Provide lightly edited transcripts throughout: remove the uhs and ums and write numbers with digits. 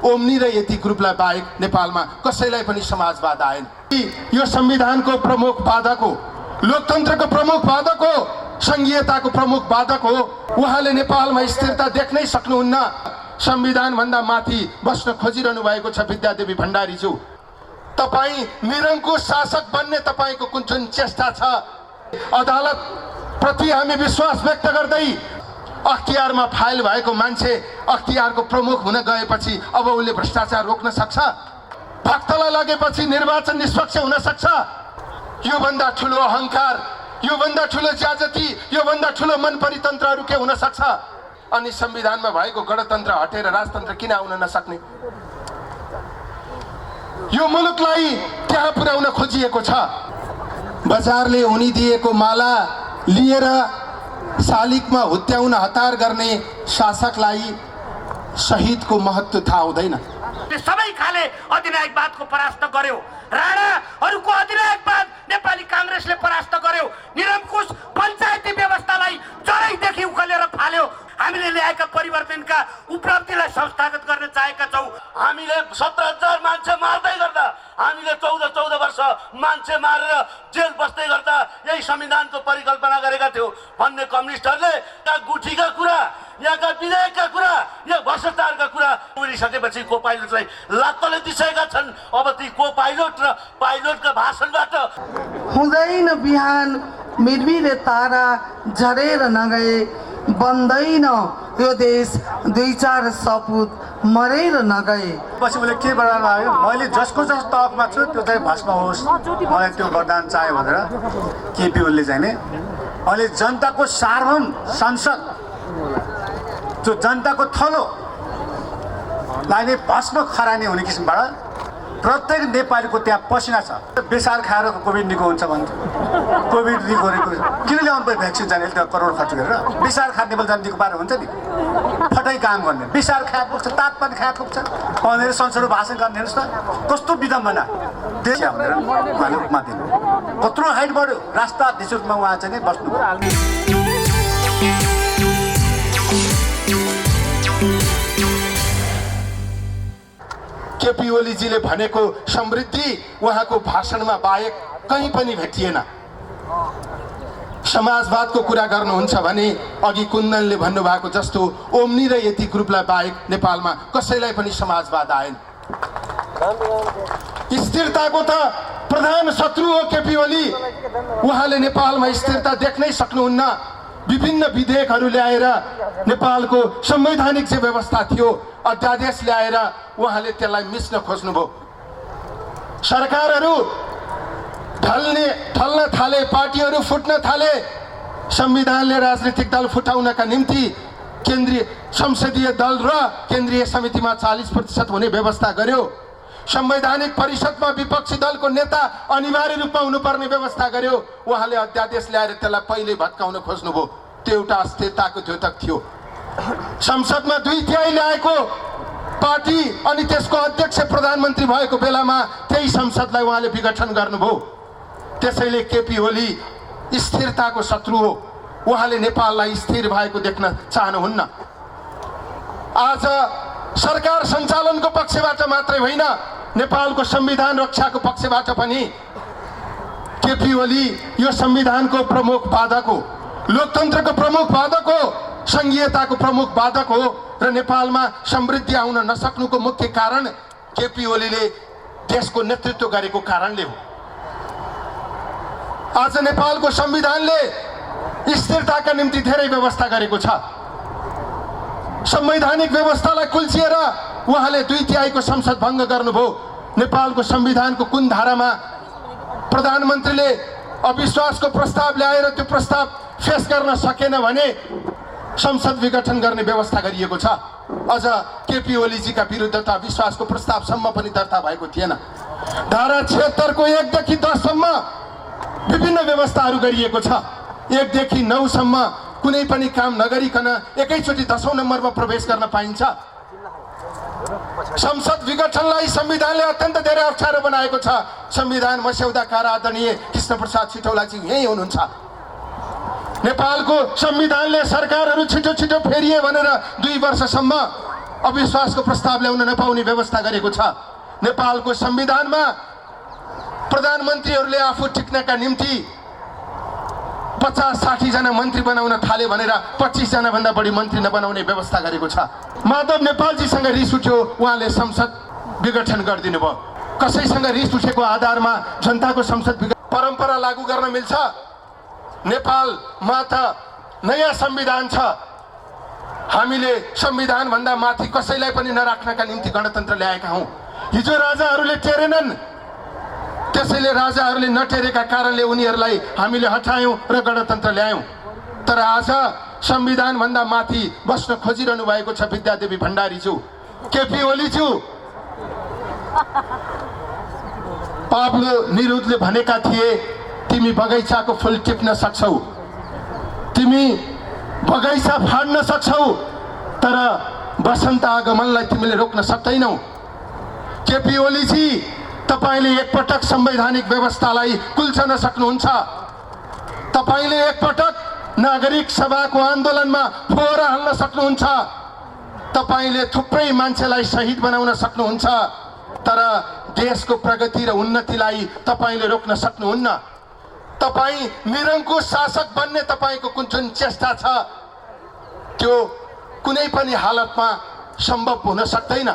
Omni र यति ग्रुपलाई बाहेक नेपालमा कसैलाई पनि समाजवाद आएन। यो संविधानको प्रमुख बाधक हो, लोकतन्त्रको प्रमुख बाधक हो, संघीयताको प्रमुख बाधक हो। उहाँले नेपालमा स्थिरता देख्नै सक्नुहुन्न। संविधान भन्दा माथि बस्न खोजिरहनु भएको छ विद्यादेवी भण्डारीज्यू। तपाईँ निरङ्कुश शासक बन्ने तपाईँको जुन चेष्टा छ, अदालत प्रति हामी विश्वास व्यक्त गर्दै अख्तियारमा फाइल भएको मान्छे अख्तियारको प्रमुख हुन गएपछि अब उसले भ्रष्टाचार रोक्न सक्छ? भक्तलाई लगेपछि निर्वाचन निष्पक्ष हुन सक्छ? योभन्दा ठुलो अहङ्कार, योभन्दा ठुलो ज्याजती, योभन्दा ठुलो मन परितन्त्रहरू के हुन सक्छ? अनि संविधानमा भएको गणतन्त्र हटेर राजतन्त्र किन आउन नसक्ने? यो मुलुकलाई त्यहाँ पुर्याउन खोजिएको छ। बजारले उनी दिएको माला लिएर शालिगमा हुत्याउन हतार गर्ने शासकलाई शहीदको महत्त्व थाहा हुँदैन। सबै खाले अधिनायकवादको परास्त गर्यो, राणाहरूको अधिनायकवाद नेपाली काङ्ग्रेसले परास्त गर्यो, निरङ्कुश पञ्चायती व्यवस्थालाई जरैदेखि उखेलेर फाल्यो। हामीले ल्याएका परिवर्तनका उपलब्धिलाई संस्थागत गर्न चाहेका छौँ। हामीले 17,000 मान्छे मार्दै गर्दा, हामीले 14 वर्ष मान्छे मारेर जेल बस्दै गर्दा यही संविधानको परिकल्पना गरेका थियौँ भन्ने कम्युनिस्टहरूले यहाँ गुठीका कुरा, यहाँका विधेयकका कुरा, यहाँ भ्रष्टाचारका कुरा बोलिसकेपछि को पाइलटलाई लात्तले दिइसकेका छन्। अब ती को पाइलट र पाइलटका भाषणबाट हुँदैन बिहान मिरमिरे तारा झरेर नगए, बन्दैन यो देश 2-4 सपुत मरेर नगए। पछि मैले के वरदान आयो, मैले जसको जस तहमा छु त्यो चाहिँ भस्म होस्, मलाई त्यो वरदान चाहियो भनेर केपी ओलीले चाहिँ नि अहिले जनताको सार्वभौम संसद, जो जनताको थलोलाई नै भस्म खरानी हुने किसिमबाट प्रत्येक नेपालीको त्यहाँ पसिना छ। बेसार खाएर कोभिड निको हुन्छ भन्छ, कोभिड निको किन ल्याउनु पर्यो भ्याक्सिन जाने त्यो करोड खर्च गरेर? बेसार खाने बेला जाने निको पारो हुन्छ नि, फटाइ काम गर्ने, बेसार खाए पुग्छ, तात पनि खाए पुग्छ भनेर संसदको भाषण गर्ने। हेर्नुहोस् त कस्तो विडम्बना देश भनेर उहाँले उपमा दिनु। कत्रो हाइट बढ्यो, राष्ट्राध्यक्ष रूपमा उहाँ चाहिँ नै बस्नु। केपी ओलीजीले भनेको समृद्धि उहाँको भाषणमा बाहेक कहीँ पनि भेटिएन। समाजवादको कुरा गर्नुहुन्छ भने अघि कुन्दनले भन्नुभएको जस्तो ओम्नी र यति ग्रुपलाई बाहेक नेपालमा कसैलाई पनि समाजवाद आएन। स्थिरताको त प्रधान शत्रु हो केपी ओली। उहाँले नेपालमा स्थिरता देख्नै सक्नुहुन्न। विभिन्न विधेयकहरू ल्याएर नेपालको संवैधानिक जे व्यवस्था थियो अध्यादेश ल्याएर उहाँले त्यसलाई मिच्न खोज्नुभयो। सरकारहरू ढल्न थाले, पार्टीहरू फुट्न थाले। संविधानले राजनीतिक दल फुटाउनका निम्ति केन्द्रीय संसदीय दल र केन्द्रीय समितिमा 40% हुने व्यवस्था गर्यो। संवैधानिक परिषदमा विपक्षी दलको नेता अनिवार्य रूपमा हुनुपर्ने व्यवस्था गर्यो। उहाँले अध्यादेश ल्याएर त्यसलाई पहिले भत्काउन खोज्नुभयो। त्यो एउटा अस्थिरताको द्योतक थियो। संसदमा 2/3 ल्याएको पार्टी अनि त्यसको अध्यक्ष प्रधानमन्त्री भएको बेलामा त्यही संसदलाई उहाँले विघटन गर्नुभयो। त्यसैले केपी ओली स्थिरताको शत्रु हो। उहाँले नेपाललाई स्थिर भएको देख्न चाहनुहुन्न। आज सरकार सञ्चालनको पक्षबाट मात्रै होइन, नेपालको संविधान रक्षाको पक्षबाट पनि केपी ओली यो संविधानको प्रमुख बाधक हो, लोकतन्त्रको प्रमुख बाधक हो, संघीयताको प्रमुख बाधक हो र नेपालमा समृद्धि आउन नसक्नुको मुख्य कारण केपी ओलीले देशको नेतृत्व गरेको कारणले हो। आज नेपालको संविधानले स्थिरताका निम्ति धेरै व्यवस्था गरेको छ। संवैधानिक व्यवस्थालाई कुल्चिएर उहाँले 2/3 संसद भङ्ग गर्नुभयो। नेपालको संविधानको कुन धारामा प्रधानमन्त्रीले अविश्वासको प्रस्ताव ल्याएर त्यो प्रस्ताव फेस गर्न सकेन भने संसद विघटन गर्ने व्यवस्था गरिएको छ। अझ केपी ओलीजीका विरुद्ध त अविश्वासको प्रस्तावसम्म पनि दर्ता भएको थिएन। धारा 76 को 1 देखि 10 सम्म विभिन्न व्यवस्थाहरू गरिएको छ। 1 देखि 9 सम्म कुनै पनि काम नगरिकन एकैचोटि 10औं नम्बरमा प्रवेश गर्न पाइन्छ। संसद विघटनलाई संविधानले अत्यन्त धेरै अप्ठ्यारो बनाएको छ। संविधान मस्यौदाकार आदरणीय कृष्णप्रसाद सिटौलाजी यही हुनुहुन्छ। नेपालको संविधानले सरकारहरू छिटो छिटो फेरिए भनेर 2 वर्षसम्म अविश्वासको प्रस्ताव ल्याउन नपाउने व्यवस्था गरेको छ। नेपालको संविधानमा प्रधानमन्त्रीहरूले आफू टिक्नका निम्ति 50-60 जना मन्त्री बनाउन थाले भनेर 25 जना भन्दा बढी मन्त्री नबनाउने व्यवस्था गरेको छ। माधव नेपालजीसँग रिस उठ्यो, उहाँले संसद विघटन गरिदिनु भयो। कसैसँग रिस उठेको आधारमा जनताको संसद परम्परा लागू गर्न मिल्छ? नेपालमा त नयाँ संविधान छ। हामीले संविधान भन्दा माथि कसैलाई पनि नराख्नका निम्ति गणतन्त्र ल्याएका हौं। हिजो राजाहरूले टेरेनन्, त्यसैले राजाहरूले नटेरेका कारणले उनीहरूलाई हामीले हटायौं र गणतन्त्र ल्यायौं। तर आज संविधान भन्दा माथि बस्न खोजिरहनु भएको छ विद्यादेवी भण्डारीज्यू, केपी ओलीज्यू। पाब्लो निरुदले भनेका थिए, तिमी बगैँचाको फूल टिप्न सक्छौ, तिमी बगैँचा फाड्न सक्छौ, तर बसन्त आगमनलाई तिमीले रोक्न सक्दैनौ। केपी ओलीजी, तपाईले एकपटक संवैधानिक व्यवस्थालाई कुल्चन सक्नुहुन्छ। तपाईले एकपटक नागरिक सभाको आन्दोलनमा फोहोरा हाल्न सक्नुहुन्छ। तपाईले थुप्रै मान्छेलाई शहीद बनाउन सक्नुहुन्छ, तर देशको प्रगति र उन्नतिलाई तपाईले रोक्न सक्नुहुन्न। तपाई निरङ्कुश शासक बन्ने तपाईको जुन चेष्टा छ त्यो कुनै पनि हालतमा सम्भव हुन सक्दैन।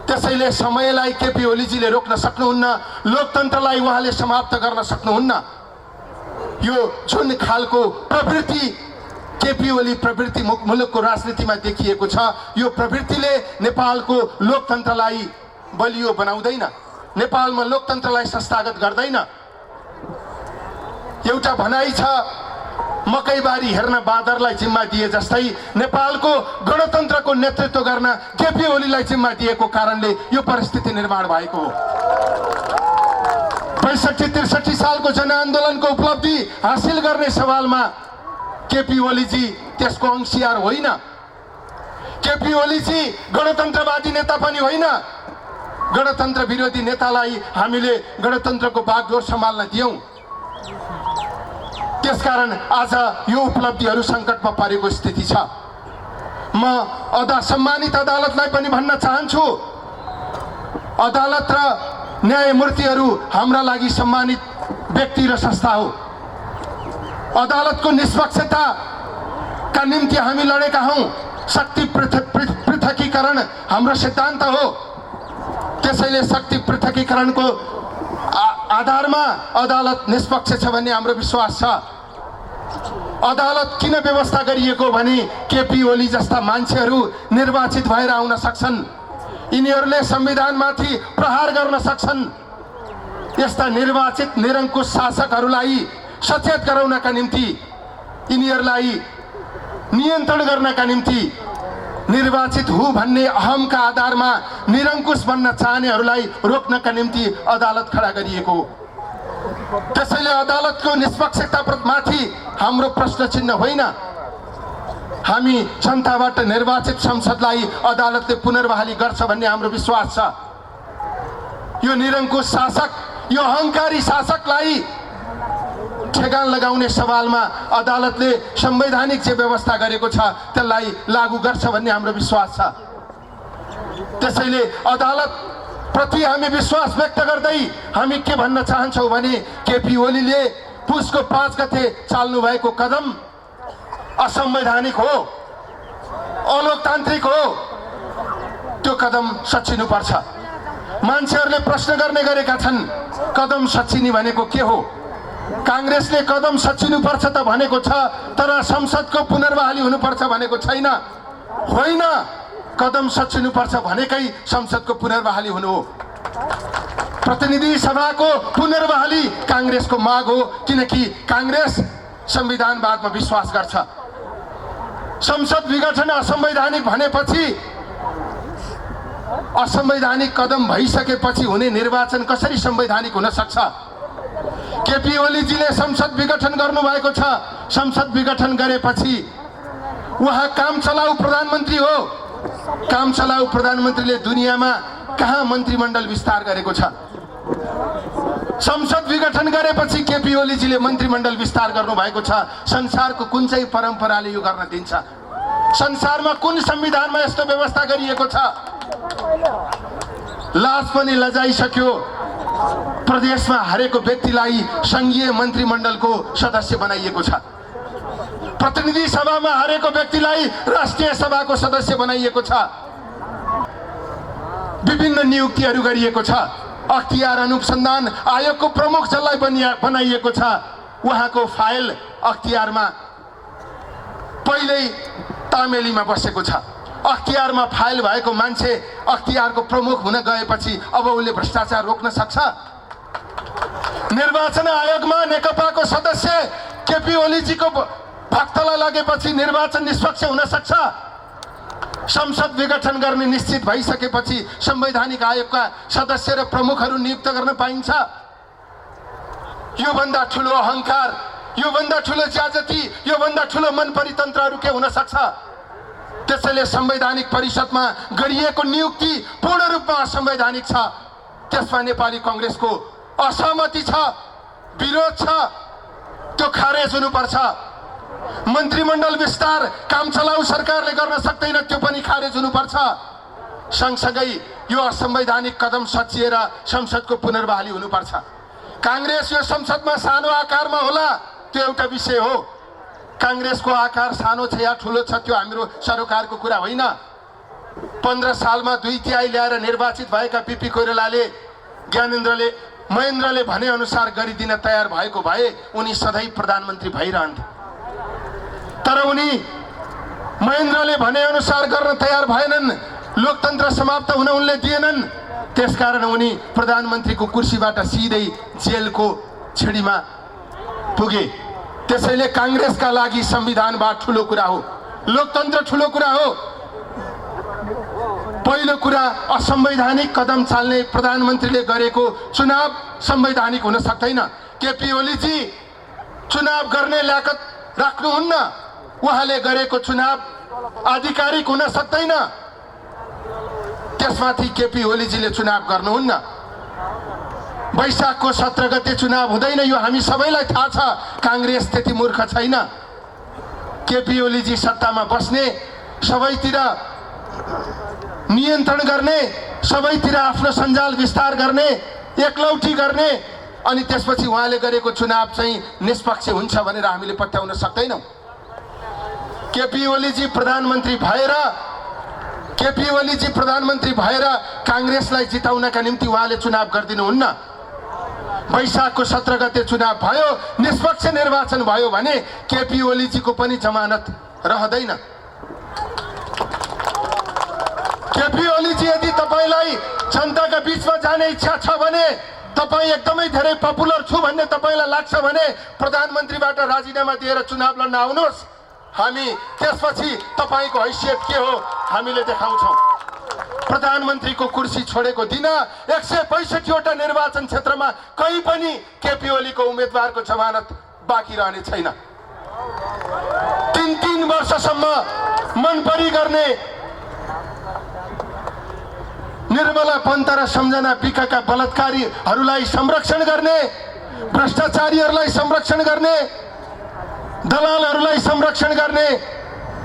त्यसैले समयलाई केपी ओलीजीले रोक्न सक्नुहुन्न, लोकतन्त्रलाई उहाँले समाप्त गर्न सक्नुहुन्न। यो जुन खालको प्रवृत्ति केपी ओली प्रवृत्ति मुलुकको राजनीतिमा देखिएको छ, यो प्रवृत्तिले नेपालको लोकतन्त्रलाई बलियो बनाउँदैन, नेपालमा लोकतन्त्रलाई संस्थागत गर्दैन। एउटा भनाइ छ, मकैबारी हेर्न बाँदरलाई जिम्मा दिए जस्तै नेपालको गणतन्त्रको नेतृत्व गर्न केपी ओलीलाई जिम्मा दिएको कारणले यो परिस्थिति निर्माण भएको हो। ६५-६३ सालको जनआन्दोलनको उपलब्धि हासिल गर्ने सवालमा केपी ओलीजी त्यसको अंशियार होइन। केपी ओलीजी गणतन्त्रवादी नेता पनि होइन। गणतन्त्र विरोधी नेतालाई हामीले गणतन्त्रको बागडोर सम्हाल्न दियौं। त्यसकारण आज यो उपलब्धिहरू सङ्कटमा परेको स्थिति छ। म सम्मानित अदालतलाई पनि भन्न चाहन्छु, अदालत र न्यायमूर्तिहरू हाम्रा लागि सम्मानित व्यक्ति र संस्था हो। अदालतको निष्पक्षताका निम्ति हामी लडेका हौं। शक्ति पृथकीकरण हाम्रो सिद्धान्त हो। त्यसैले शक्ति पृथकीकरणको आधारमा अदालत निष्पक्ष छ भन्ने हाम्रो विश्वास छ। अदालत किन व्यवस्था गरिएको भने केपी ओली जस्ता मान्छेहरू निर्वाचित भएर आउन सक्छन्, यिनीहरूले संविधानमाथि प्रहार गर्न सक्छन्। यस्ता निर्वाचित निरङ्कुश शासकहरूलाई सचेत गराउनका निम्ति, यिनीहरूलाई नियन्त्रण गर्नका निम्ति, निर्वाचित हु भन्ने अहमका आधारमा निरङ्कुश बन्न चाहनेहरूलाई रोक्नका निम्ति अदालत खडा गरिएको हो। त्यसैले अदालतको निष्पक्षतामाथि हाम्रो प्रश्न चिन्ह होइन। हामी जनताबाट निर्वाचित संसदलाई अदालतले पुनर्बहाली गर्छ भन्ने हाम्रो विश्वास छ। यो निरङ्कुश शासक, यो अहङ्कारी शासकलाई ठेगान लगाउने सवालमा अदालतले संवैधानिक जे व्यवस्था गरेको छ त्यसलाई लागू गर्छ भन्ने हाम्रो विश्वास छ। त्यसैले अदालत प्रति हामी विश्वास व्यक्त गर्दै हामी के भन्न चाहन्छौँ भने केपी ओलीले पुसको 5 गते चाल्नु भएको कदम असंवैधानिक हो, अलोकतान्त्रिक हो। त्यो कदम सच्चिनुपर्छ। मान्छेहरूले प्रश्न गर्ने गरेका छन्, कदम सच्चिने भनेको के हो? कांग्रेसले कदम सच्चिनुपर्छ त भनेको छ, तर संसदको पुनर्बहाली हुनुपर्छ भनेको छैन। होइन, कदम सच्चिनुपर्छ भनेकै संसदको पुनर्बहाली हुनु हो। प्रतिनिधि सभाको पुनर्बहाली कांग्रेसको माग हो, किनकि कांग्रेस संविधानवादमा विश्वास गर्छ। संसद विघटन असंवैधानिक भनेपछि, असंवैधानिक कदम भइसकेपछि हुने निर्वाचन कसरी संवैधानिक हुन सक्छ? केपी ओलीजीले संसद विघटन गर्नुभएको छ। संसद विघटन गरेपछि उहाँ काम चलाउ प्रधानमन्त्री हो। काम चलाउ प्रधानमन्त्रीले दुनियाँमा कहाँ मन्त्रीमण्डल विस्तार गरेको छ? संसद विघटन गरेपछि केपी ओलीजीले मन्त्रीमण्डल विस्तार गर्नुभएको छ। संसारको कुन चाहिँ परम्पराले यो गर्न दिन्छ? संसारमा कुन संविधानमा यस्तो व्यवस्था गरिएको छ? लाज पनि लजाइसक्यो। प्रदेशमा हरेको व्यक्तिलाई संघीय मन्त्रीमण्डलको सदस्य बनाइएको छ। प्रतिनिधि सभामा हरेको व्यक्तिलाई राष्ट्रिय सभाको सदस्य बनाइएको छ। विभिन्न नियुक्तिहरू गरिएको छ। अख्तियार अनुसन्धान आयोगको प्रमुख जसलाई बनाइएको छ, उहाँको फाइल अख्तियारमा पहिल्यै तामेलीमा बसेको छ। अख्तियारमा फाइल भएको मान्छे अख्तियारको प्रमुख हुन गएपछि अब उसले भ्रष्टाचार रोक्न सक्छ? निर्वाचन आयोगमा नेकपाको सदस्य केपी ओलीजीको भक्तला लगेपछि निर्वाचन निष्पक्ष हुन सक्छ? संसद विघटन गर्ने निश्चित भइसकेपछि संवैधानिक आयोगका सदस्य र प्रमुखहरू नियुक्त गर्न पाइन्छ? योभन्दा ठुलो अहंकार, योभन्दा ठुलो ज्याजती, योभन्दा ठुलो मन परितन्त्रहरू के हुन सक्छ? त्यसैले संवैधानिक परिषदमा गरिएको नियुक्ति पूर्ण रूपमा असंवैधानिक छ। त्यसमा नेपाली कांग्रेसको असहमति छ, विरोध छ, त्यो खारेज हुनुपर्छ। मन्त्रीमण्डल विस्तार काम चलाउ सरकारले गर्न सक्दैन, त्यो पनि खारेज हुनुपर्छ। सँगसँगै यो असंवैधानिक कदम सचिएर संसदको पुनर्बहाली हुनुपर्छ। कांग्रेस यो संसदमा सानो आकारमा होला, त्यो एउटा विषय हो। कांग्रेसको आकार सानो छ या ठुलो छ त्यो हाम्रो सरोकारको कुरा होइन। 15 सालमा 2/3 ल्याएर निर्वाचित भएका पीपी कोइरालाले, ज्ञानेन्द्रले, महेन्द्रले भने अनुसार गरिदिन तयार भएको भए उनी सधैँ प्रधानमन्त्री भइरहन्थे। तर उनी महेन्द्रले भने अनुसार गर्न तयार भएनन्। लोकतन्त्र समाप्त हुन उनले दिएनन्। त्यसकारण उनी प्रधानमन्त्रीको कुर्सीबाट सिधै जेलको छिडीमा पुगे। त्यसैले कांग्रेसका लागि संविधानवाद ठुलो कुरा हो, लोकतन्त्र ठुलो कुरा हो। पहिलो कुरा, असंवैधानिक कदम चाल्ने प्रधानमन्त्रीले गरेको चुनाव संवैधानिक हुन सक्दैन। केपी ओलीजी चुनाव गर्ने ल्याकत राख्नुहुन्न। उहाँले गरेको चुनाव आधिकारिक हुन सक्दैन। त्यसमाथि केपी ओलीजीले चुनाव गर्नुहुन्न। वैशाखको 17 गते चुनाव हुँदैन, यो हामी सबैलाई थाहा छ। कांग्रेस त्यति मूर्ख छैन। केपी ओलीजी सत्तामा बस्ने, सबैतिर नियन्त्रण गर्ने, सबैतिर आफ्नो सञ्जाल विस्तार गर्ने, एकलौटी गर्ने, अनि त्यसपछि उहाँले गरेको चुनाव चाहिँ निष्पक्ष हुन्छ भनेर हामीले पत्याउन सक्दैनौँ। केपी ओलीजी प्रधानमन्त्री भएर कांग्रेसलाई जिताउनका निम्ति उहाँले चुनाव गरिदिनुहुन्न। वैशाखको 17 गते चुनाव भयो, निष्पक्ष निर्वाचन भयो भने केपी ओलीजीको पनि जमानत रहँदैन। केपी ओलीजी यदि तपाईलाई जनताका बीचमा जाने इच्छा छ भने, तपाईँ एकदमै धेरै पपुलर छु भन्ने तपाईलाई लाग्छ भने प्रधानमन्त्रीबाट राजीनामा दिएर चुनाव लड्न आउनुहोस्। हामी त्यसपछि तपाईको हैसियत के हो हामीले देखाउँछौँ। प्रधानमन्त्रीको कुर्सी छोडेको दिन 165 वटा निर्वाचन क्षेत्रमा कहीँ पनि केपी ओलीको उम्मेदवारको जमानत बाँकी रहने छैन। 3 वर्षसम्म मनपरी गर्ने, निर्मला पन्त र सम्झना विकाका बलात्कारीहरूलाई संरक्षण गर्ने, भ्रष्टाचारीहरूलाई संरक्षण गर्ने, दलालहरूलाई संरक्षण गर्ने,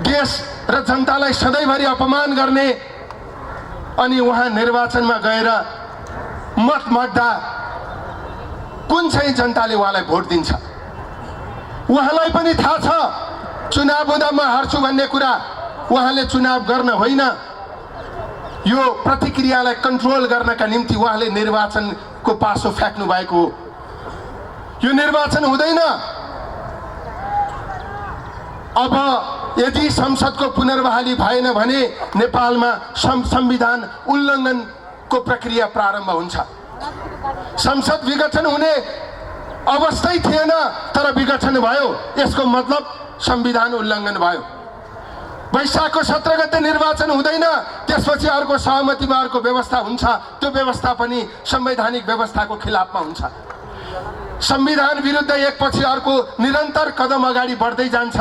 देश र जनतालाई सधैँभरि अपमान गर्ने, अनि उहाँ निर्वाचनमा गएर मत माग्दा कुन चाहिँ जनताले उहाँलाई भोट दिन्छ? उहाँलाई पनि थाहा छ चुनाव हुँदा म हार्छु भन्ने कुरा। उहाँले चुनाव गर्न होइन, यो प्रतिक्रियालाई कन्ट्रोल गर्नका निम्ति उहाँले निर्वाचनको पासो फ्याक्नु भएको हो। यो निर्वाचन हुँदैन। अब यदि संसदको पुनर्बहाली भएन भने नेपालमा संविधान उल्लङ्घनको प्रक्रिया प्रारम्भ हुन्छ। संसद विघटन हुने अवस्थै थिएन, तर विघटन भयो, यसको मतलब संविधान उल्लङ्घन भयो। वैशाखको 17 गते निर्वाचन हुँदैन, त्यसपछि अर्को सहमतिमा अर्को व्यवस्था हुन्छ। त्यो व्यवस्था पनि संवैधानिक व्यवस्थाको खिलाफमा हुन्छ। संविधान विरुद्ध एकपछि अर्को निरन्तर कदम अगाडि बढ्दै जान्छ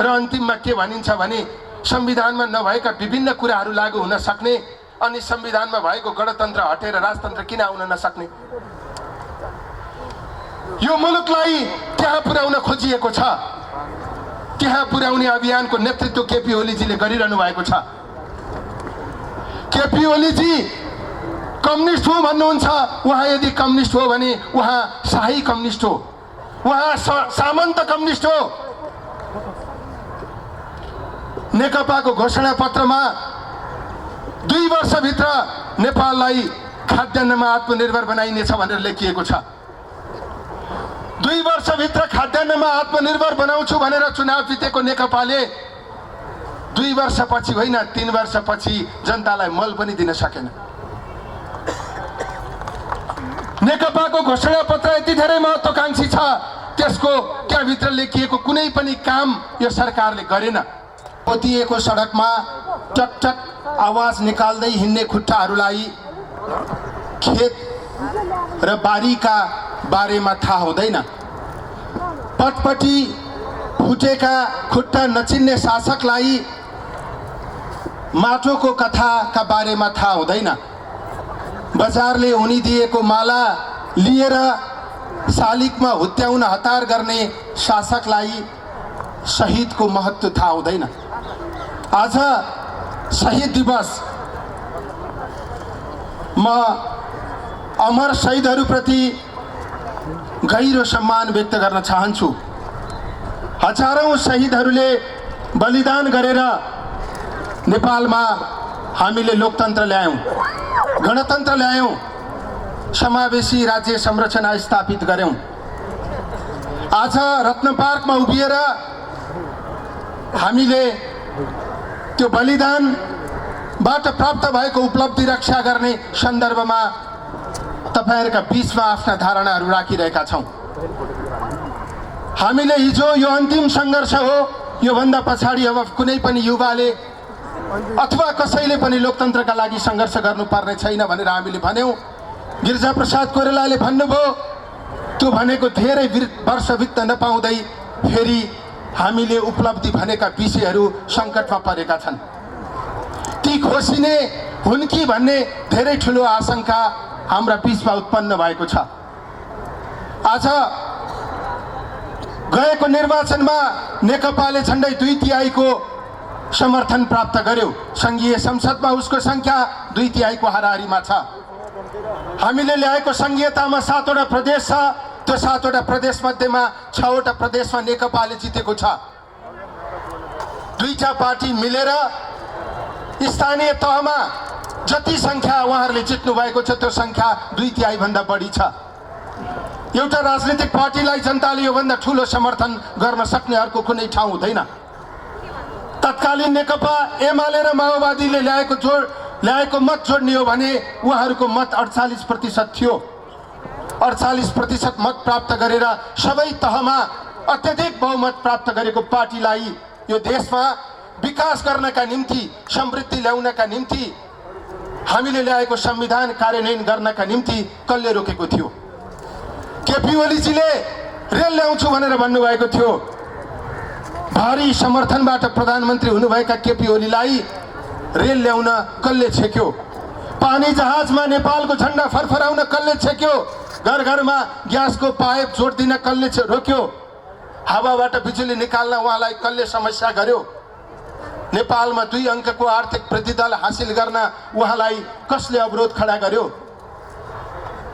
र अन्तिममा के भनिन्छ भने संविधानमा नभएका विभिन्न कुराहरू लागू हुन सक्ने, अनि संविधानमा भएको गणतन्त्र हटेर राजतन्त्र किन आउन नसक्ने? यो मुलुकलाई त्यहाँ पुर्याउन खोजिएको छ। त्यहाँ पुर्याउने अभियानको नेतृत्व केपी ओलीजीले गरिरहनु भएको छ। केपी ओलीजी कम्युनिस्ट हो भन्नुहुन्छ। उहाँ यदि कम्युनिस्ट हो भने उहाँ शाही कम्युनिस्ट हो, उहाँ सामन्त कम्युनिस्ट हो। नेकपाको घोषणा पत्रमा 2 वर्षभित्र नेपाललाई खाद्यान्नमा आत्मनिर्भर बनाइनेछ भनेर लेखिएको छ। 2 वर्षभित्र खाद्यान्नमा आत्मनिर्भर बनाउँछु भनेर चुनाव जितेको नेकपाले 2 वर्षपछि होइन 3 वर्षपछि जनतालाई मल पनि दिन सकेन। नेकपाको घोषणा पत्र यति धेरै महत्त्वकांक्षी छ, त्यसको त्यहाँभित्र लेखिएको कुनै पनि काम यो सरकारले गरेन। पोतिएको सडकमा टकटक आवाज निकाल्दै हिँड्ने खुट्टाहरूलाई खेत र बारीका बारेमा थाहा हुँदैन। पटपटी फुटेका खुट्टा नचिन्ने शासकलाई माटोको कथाका बारेमा थाहा हुँदैन। बजारले उनिदिएको माला लिएर शालिगमा हुत्याउन हतार गर्ने शासकलाई शहीदको महत्त्व थाहा हुँदैन। आज शहीद दिवस, म अमर शहीदहरूप्रति गहिरो सम्मान व्यक्त गर्न चाहन्छु। हजारौं शहीदहरूले बलिदान गरेर नेपालमा हामीले लोकतन्त्र ल्यायौं, गणतन्त्र ल्यायौं, समावेशी राज्य संरचना स्थापित गर्यौं। आज रत्न पार्कमा उभिएर हामीले त्यो बलिदानबाट प्राप्त भएको उपलब्धि रक्षा गर्ने सन्दर्भमा तपाईहरुका बीचमा आफ्ना धारणाहरू राखिरहेका छौं। हामीले हिजो यो अन्तिम सङ्घर्ष हो, यो भन्दा पछाडि अब कुनै पनि युवाले अथवा कसैले पनि लोकतन्त्रका लागि सङ्घर्ष गर्नुपर्ने छैन भनेर हामीले भन्यौं। गिरिजाप्रसाद कोइरालाले भन्नुभयो, त्यो भनेको धेरै वर्ष बित्न नपाउँदै फेरि हामीले उपलब्धि भनेका विषयहरू सङ्कटमा परेका छन्। ती खोसिने हुन् कि भन्ने धेरै ठुलो आशंका हाम्रा बीचमा उत्पन्न भएको छ। आज गएको निर्वाचनमा नेकपाले झन्डै 2/3 समर्थन प्राप्त गर्यो। संघीय संसदमा उसको संख्या 2/3 हाराहारीमा छ। हामीले ल्याएको संघीयतामा 7 वटा प्रदेश छ। त्यो 7 वटा प्रदेश मध्येमा 6 वटा प्रदेशमा नेकपाले जितेको छ। 2टा पार्टी मिलेर स्थानीय तहमा जति संख्या उहाँहरूले जित्नु भएको छ त्यो संख्या 2/3 भन्दा बढी छ। एउटा राजनीतिक पार्टीलाई जनताले योभन्दा ठुलो समर्थन गर्न सक्ने अर्को कुनै ठाउँ हुँदैन। तत्कालीन नेकपा एमाले र माओवादीले ल्याएको मत जोड्ने हो भने उहाँहरूको मत 48% थियो। 48% मत प्राप्त गरेर सबै तहमा अत्यधिक बहुमत प्राप्त गरेको पार्टीलाई यो देशमा विकास गर्नका निम्ति, समृद्धि ल्याउनका निम्ति, हामीले ल्याएको संविधान कार्यान्वयन गर्नका निम्ति कसले रोकेको थियो? केपी ओलीजीले रेल ल्याउँछु भनेर भन्नुभएको थियो। भारी समर्थनबाट प्रधानमन्त्री हुनुभएका केपी ओलीलाई रेल ल्याउन कसले छेक्यो? पानी जहाजमा नेपालको झण्डा फरफराउन कसले छेक्यो? घर घरमा ग्यासको पाइप जोड्दिन कसले रोक्यो? हावाबाट बिजुली निकाल्न उहाँलाई कसले समस्या गर्यो? नेपालमा 2 अङ्कको आर्थिक वृद्धि दर हासिल गर्न उहाँलाई कसले अवरोध खडा गर्यो?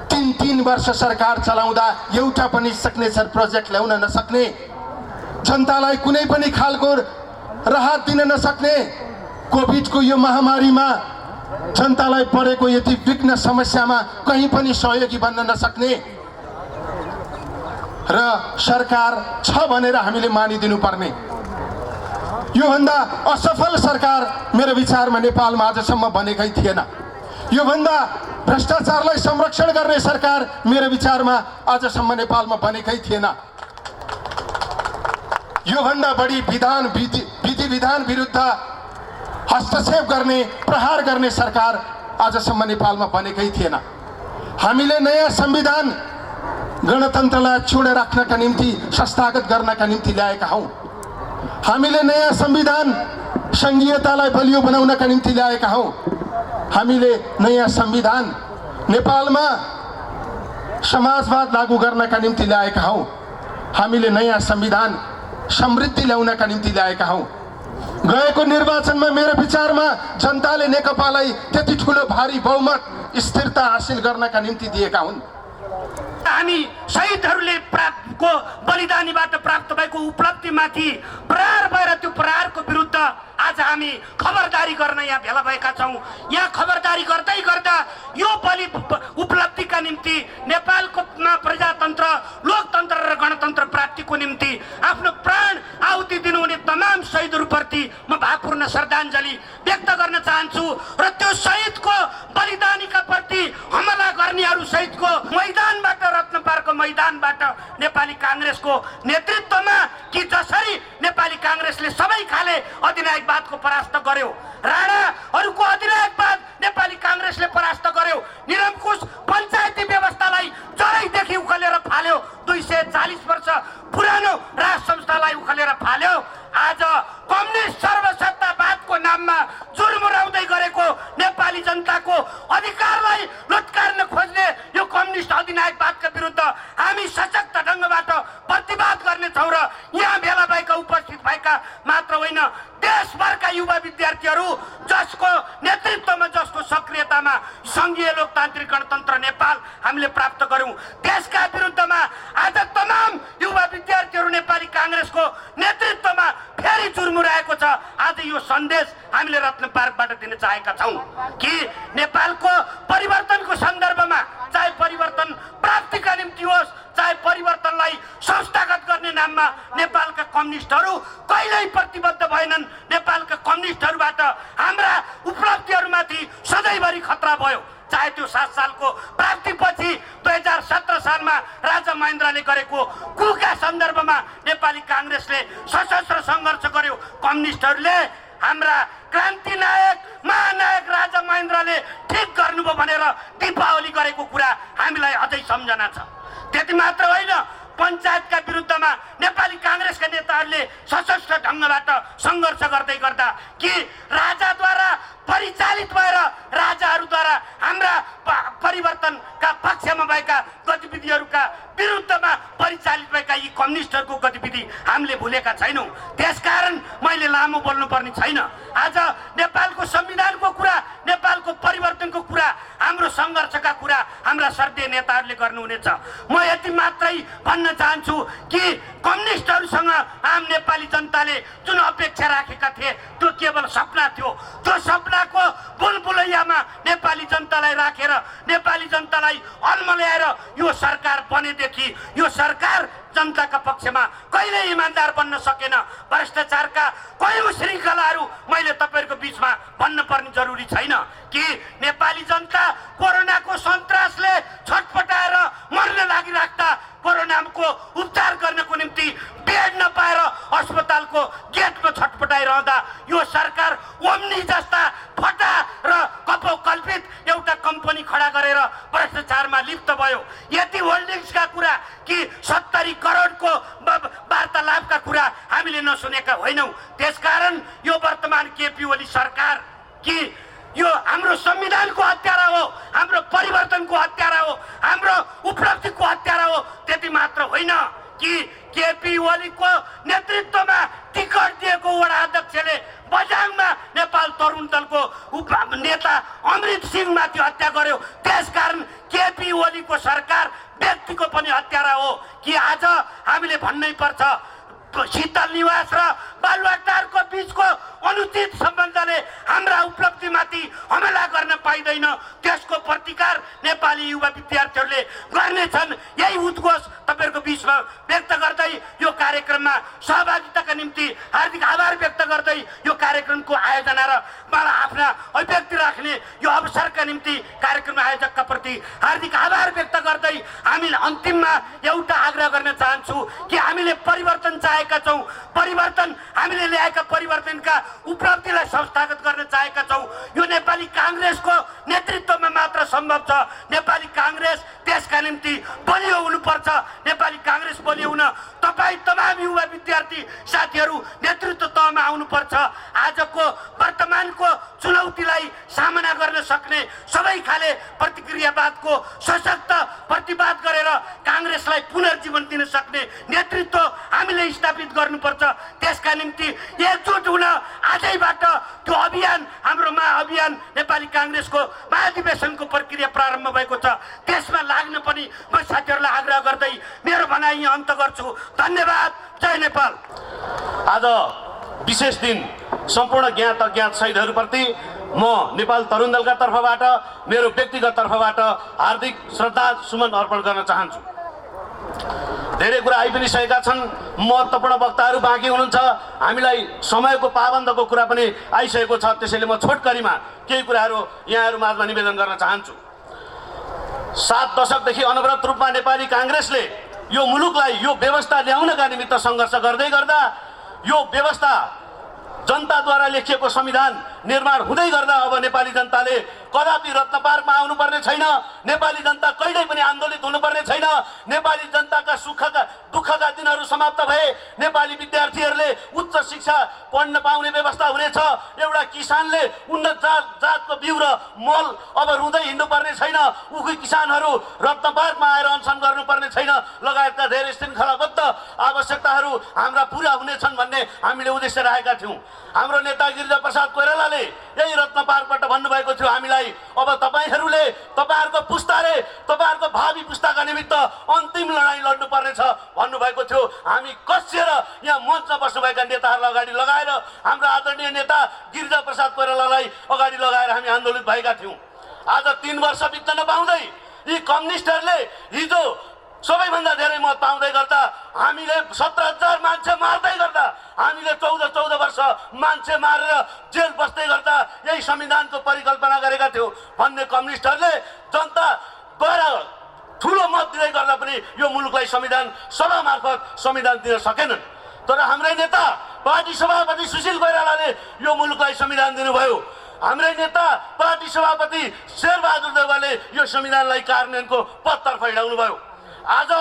3 वर्ष सरकार चलाउँदा एउटा पनि सिग्नेचर प्रोजेक्ट ल्याउन नसक्ने, जनतालाई कुनै पनि खालको राहत दिन नसक्ने, कोभिडको यो महामारीमा जनतालाई परेको यति विघ्न समस्यामा कहीँ पनि सहयोगी बन्न नसक्ने र सरकार छ भनेर हामीले मानिदिनु पर्ने, योभन्दा असफल सरकार मेरो विचारमा नेपालमा आजसम्म बनेकै थिएन। योभन्दा भ्रष्टाचारलाई संरक्षण गर्ने सरकार मेरो विचारमा आजसम्म नेपालमा बनेकै थिएन। योभन्दा बढी विधि विधान विरुद्ध हस्तक्षेप गर्ने, प्रहार गर्ने सरकार आजसम्म नेपालमा बनेकै थिएन। हामीले नयाँ संविधान गणतन्त्रलाई छुड राख्नका निम्ति, संस्थागत गर्नका निम्ति ल्याएका हौं। हामीले नयाँ संविधान संघीयतालाई बलियो बनाउनका निम्ति ल्याएका हौं। हामीले नयाँ संविधान नेपालमा समाजवाद लागू गर्नका निम्ति ल्याएका हौं। हामीले नयाँ संविधान समृद्धि ल्याउनका निम्ति ल्याएका हौँ। गएको निर्वाचनमा मेरो विचारमा जनताले नेकपालाई त्यति ठुलो भारी बहुमत स्थिरता हासिल गर्नका निम्ति दिएका हुन्। हामी शहीदहरूले को बलिदानीबाट प्राप्त भएको उपलब्धिमाथि प्रहार भएर त्यो प्रहारको विरुद्ध आज हामी खबरदारी गर्न यहाँ भेला भएका छौँ। यहाँ खबरदारी गर्दै गर्दा यो बलि उपलब्धिका निम्ति नेपालको प्रजातन्त्र, लोकतन्त्र र गणतन्त्र प्राप्तिको निम्ति आफ्नो प्राण आहुति दिनुहुने तमाम शहीदहरूप्रति म भावपूर्ण श्रद्धाञ्जली व्यक्त गर्न चाहन्छु र त्यो शहीदको बलिदानीका प्रति हमला गर्नेहरू सहितको मैदानबाट, रत्नपारको मैदानबाट नेपाली काङ्ग्रेसको नेतृत्वमा कि जसरी नेपाली काङ्ग्रेसले सबै खाले अधिनायकवादको परास्त गर्यो, राणाहरूको अधिनायकवाद नेपाली काङ्ग्रेसले परास्त गर्यो, निरङ्कुश पञ्चायती व्यवस्थालाई जरैदेखि उखेलेर फाल्यो, 240 वर्ष पुरानो राज संस्थालाई उखेलेर फाल्यो। आज कम्युनिस्ट सर्वसत्तावादको नाममा जुर्मुराउँदै गरेको नेपाली जनताको अधिकारलाई लुत्कार्न खोज्ने यो कम्युनिस्ट अधिनायकवादका विरुद्ध हामी सशक्त ढङ्गबाट प्रतिवाद गर्नेछौँ र यहाँ भेला भएका उपस्थित भएका मात्र होइन, देशभरका युवा विद्यार्थीहरू जसको नेतृत्वमा, जसको सक्रियतामा सङ्घीय लोकतान्त्रिक गणतन्त्र नेपाल हामीले प्राप्त गर्यौँ, त्यसका विरुद्धमा आज तमाम युवा विद्यार्थीहरू नेपाली काङ्ग्रेसको नेतृत्वमा फेरि चुरमुराएको छ। आज यो सन्देश हामीले रत्न पार्कबाट दिन चाहेका छौँ कि नेपालको परिवर्तनको सन्दर्भमा, चाहे परिवर्तन प्राप्तिका निम्ति होस्, चाहे परिवर्तनलाई संस्थागत गर्ने नाममा नेपालका कम्युनिस्टहरू कहिल्यै प्रतिबद्ध भएनन्। नेपालका कम्युनिस्टहरूबाट हाम्रा उपलब्धिहरूमाथि सधैँभरि खतरा भयो। चाहे त्यो 7 सालको प्राप्तिपछि 2017 सालमा राजा महेन्द्रले गरेको कुका सन्दर्भमा नेपाली काङ्ग्रेसले सशस्त्र सङ्घर्ष गर्यो, कम्युनिस्टहरूले हाम्रा क्रान्ति नायक, महानायक राजा महेन्द्रले ठिक गर्नुभयो भनेर दीपावली गरेको कुरा हामीलाई अझै सम्झना छ। त्यति मात्र होइन, पञ्चायतका विरुद्धमा नेपाली काङ्ग्रेसका नेताहरूले सशस्त्र ढङ्गबाट सङ्घर्ष गर्दै गर्दा कि राजाद्वारा परिचालित भएर राजाहरूद्वारा हाम्रा परिवर्तनका पक्षमा भएका गतिविधिहरूका विरुद्धमा परिचालित भएका यी कम्युनिस्टहरूको गतिविधि हामीले भुलेका छैनौँ। त्यसकारण मैले लामो बोल्नुपर्ने छैन। आज नेपालको संविधानको कुरा, नेपालको परिवर्तनको कुरा, हाम्रो सङ्घर्षका कुरा हाम्रा श्रद्धेय नेताहरूले गर्नुहुनेछ। म यति मात्रै भन्न चाहन्छु कि कम्युनिस्टहरूसँग आम नेपाली जनताले जुन अपेक्षा राखेका थिए त्यो केवल सपना थियो। त्यो सपनाको बुलबुलैयामा नेपाली जनतालाई राखेर, नेपाली जनतालाई अल्मल्याएर यो सरकार बनेदेखि यो सरकार जनताका पक्षमा कहिल्यै इमान्दार बन्न सकेन। भ्रष्टाचारका कयौँ श्रृङ्खलाहरू मैले तपाईँहरूको बिचमा भन्नुपर्ने जरुरी छैन कि नेपाली जनता कोरोनाको सन्तासले छटपटाएर मर्न लागिराख्दा कोरोनाको उपचार गर्नको निम्ति बेड नपाएर अस्पतालको गेटमा छटपटाइरहँदा यो सरकार ओम्नी जस्ता फटा र कपोकल्पित एउटा कम्पनी खडा गरेर भ्रष्टाचारमा लिप्त भयो। यति होल्डिङ्सका कुरा कि 70 करोडको वार्तालापका कुरा हामीले नसुनेका होइनौँ। त्यसकारण यो वर्तमान केपी ओली सरकार कि यो हाम्रो संविधानको हत्यारा हो, हाम्रो परिवर्तनको हत्यारा हो, हाम्रो उपलब्धिको हत्यारा हो। त्यति मात्र होइन कि केपी ओलीको नेतृत्वमा टिकट दिएको वडा अध्यक्षले बझाङमा नेपाल तरुण दलको नेता अमृत सिंहमाथि हत्या गर्यो। त्यसकारण केपी ओलीको सरकार व्यक्तिको पनि हत्यारा हो कि आज हामीले भन्नै पर्छ। शीतल निवास र बालुवाटारको बीचको अनुचित सम्बन्धले हाम्रा उपलब्धिमाथि हमला गर्न पाइँदैन। त्यसको प्रतिकार नेपाली युवा विद्यार्थीहरूले गर्नेछन्। यही उद्घोष तपाईँहरूको बिचमा व्यक्त गर्दै यो कार्यक्रममा सहभागिताका निम्ति हार्दिक आभार व्यक्त गर्दै यो कार्यक्रमको आयोजना र मलाई आफ्ना अभिव्यक्ति राख्ने यो अवसरका निम्ति कार्यक्रम आयोजकका प्रति हार्दिक आभार व्यक्त गर्दै हामीले अन्तिममा एउटा आग्रह गर्न चाहन्छु कि हामीले परिवर्तन चाहेका छौँ। परिवर्तन हामीले ल्याएका परिवर्तनका उपलब्धिलाई संस्थागत गर्न चाहेका छौँ। यो नेपाली काङ्ग्रेसको नेतृत्वमा मात्र सम्भव छ। नेपाली काङ्ग्रेस त्यसका निम्ति बलियो हुनुपर्छ। नेपाली काङ्ग्रेस बलियो हुन तपाईँ तमाम युवा विद्यार्थी साथीहरू नेतृत्व तहमा आउनुपर्छ। आजको वर्तमानको चुनौतीलाई सामना गर्न सक्ने सबै खाले प्रतिक्रियावादको सशक्त प्रतिवाद गरेर काङ्ग्रेसलाई पुनर्जीवन दिन सक्ने नेतृत्व हामीले स्थापित गर्नुपर्छ। त्यसका निम्ति एकजुट हुन आजैबाट त्यो अभियान, हाम्रो महाअभियान नेपाली काङ्ग्रेसको महाधिवेशनको प्रक्रिया प्रारम्भ भएको छ, त्यसमा लाग्न पनि म साथीहरूलाई आग्रह गर्दै मेरो भनाइ यहाँ अन्त गर्छु। धन्यवाद। जय नेपाल। आज विशेष दिन सम्पूर्ण ज्ञात अज्ञात शहीदहरूप्रति म नेपाल तरुण दलका तर्फबाट, मेरो व्यक्तिगत तर्फबाट हार्दिक श्रद्धा सुमन अर्पण गर्न चाहन्छु। धेरै कुरा आइ पनि सकेका छन्, महत्त्वपूर्ण वक्ताहरू बाँकी हुनुहुन्छ, हामीलाई समयको पाबन्दको कुरा पनि आइसकेको छ। त्यसैले म छोटकरीमा केही कुराहरू यहाँहरू माझमा निवेदन गर्न चाहन्छु। 7 दशकदेखि अनवरत रूपमा नेपाली काङ्ग्रेसले यो मुलुकलाई यो व्यवस्था ल्याउनका निमित्त सङ्घर्ष गर्दै गर्दा यो व्यवस्था जनताद्वारा लेखिएको संविधान निर्माण हुँदै गर्दा अब नेपाली जनताले कदापि रत्न पार्कमा आउनुपर्ने छैन, नेपाली जनता कहिल्यै पनि आन्दोलित हुनुपर्ने छैन, नेपाली जनताका सुखका दुःखका दिनहरू समाप्त भए, नेपाली विद्यार्थीहरूले उच्च शिक्षा पढ्न पाउने व्यवस्था हुनेछ, एउटा किसानले उन्नत जातको बिउ र मल अब रुँदै हिँड्नुपर्ने छैन, उखु किसानहरू रत्न पार्कमा आएर अनसन गर्नुपर्ने छैन, लगायतका धेरै श्रृङ्खलाबद्ध आवश्यकताहरू हाम्रा पुरा हुनेछन् भन्ने हामीले उद्देश्य राखेका थियौँ। हाम्रो नेता गिरिजाप्रसाद कोइरालाले यही रत्न पार्कबाट भन्नुभएको थियो, हामीलाई अब तपाईँहरूले तपाईँहरूको पुस्ताले तपाईँहरूको भावी पुस्ताका निमित्त अन्तिम लडाइँ लड्नुपर्नेछ भन्नुभएको थियो। हामी कसिएर यहाँ मञ्चमा बस्नुभएका नेताहरूलाई अगाडि लगाएर, हाम्रा आदरणीय नेता गिरिजाप्रसाद कोइरालालाई अगाडि लगाएर हामी आन्दोलित भएका थियौँ। आज 3 वर्ष बित्न नपाउँदै यी कम्युनिस्टहरूले हिजो सबैभन्दा धेरै मत पाउँदै गर्दा, हामीले 17,000 मान्छे मार्दै गर्दा, हामीले 14 वर्ष मान्छे मारेर जेल बस्दै गर्दा यही संविधानको परिकल्पना गरेका थियौँ भन्ने कम्युनिस्टहरूले जनताद्वारा ठुलो मत दिँदै गर्दा पनि यो मुलुकलाई संविधान सभा मार्फत संविधान दिन सकेनन्। तर हाम्रै नेता पार्टी सभापति सुशील कोइरालाले यो मुलुकलाई संविधान दिनुभयो। हाम्रै नेता पार्टी सभापति शेरबहादुर देउवाले यो संविधानलाई कार्यान्वयनको पथतर्फ हिँडाउनु भयो। आज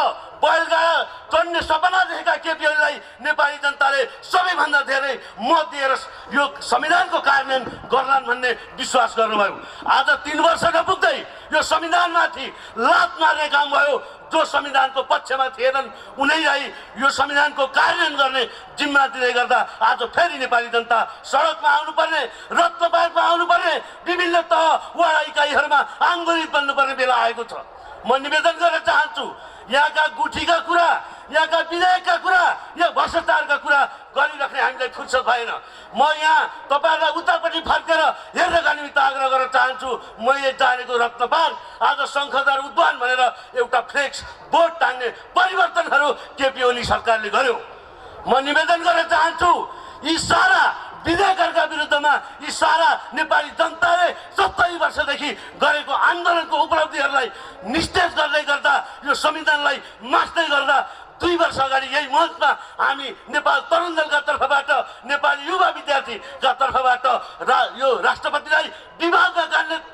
बैलगाडा चढ्ने सपना देखेका केपी ओलीलाई नेपाली जनताले सबैभन्दा धेरै मत दिएर यो संविधानको कार्यान्वयन गर्लान् भन्ने विश्वास गर्नुभयो। आज 3 वर्ष नपुग्दै यो संविधानमाथि लात मार्ने काम भयो। जो संविधानको पक्षमा थिएनन् उनीलाई यो संविधानको कार्यान्वयन गर्ने जिम्मा दिँदै गर्दा आज फेरि नेपाली जनता सडकमा आउनुपर्ने, रत्न पार्कमा आउनुपर्ने, विभिन्न तह वडा इकाइहरूमा आन्दोलित बन्नुपर्ने बेला आएको छ। म निवेदन गर्न चाहन्छु, यहाँका गुठीका कुरा, यहाँका विधेयकका कुरा, या भ्रष्टाचारका कुरा गरिराख्ने हामीलाई फुर्सद भएन। म यहाँ तपाईँहरूलाई उतापट्टि फर्केर हेर्नका निमित्त आग्रह गर्न चाहन्छु। मैले जानेको रत्न पार्क आज शङ्खदार उद्यान भनेर एउटा फ्लेक्स बोर्ड टाङ्ने परिवर्तनहरू केपी ओली सरकारले गर्यो। म निवेदन गर्न चाहन्छु, यी सारा विधेयकहरूका विरुद्धमा यी सारा नेपाली जनताले 70 वर्षदेखि गरेको आन्दोलनको उपलब्धिहरूलाई निस्तेज गर्दै गर्दा, यो संविधानलाई मास्दै गर्दा 2 वर्ष अगाडि यही मञ्चमा हामी नेपाल तरुण दलका तर्फबाट, नेपाली युवा विद्यार्थीका तर्फबाट यो राष्ट्रपतिलाई विभागमा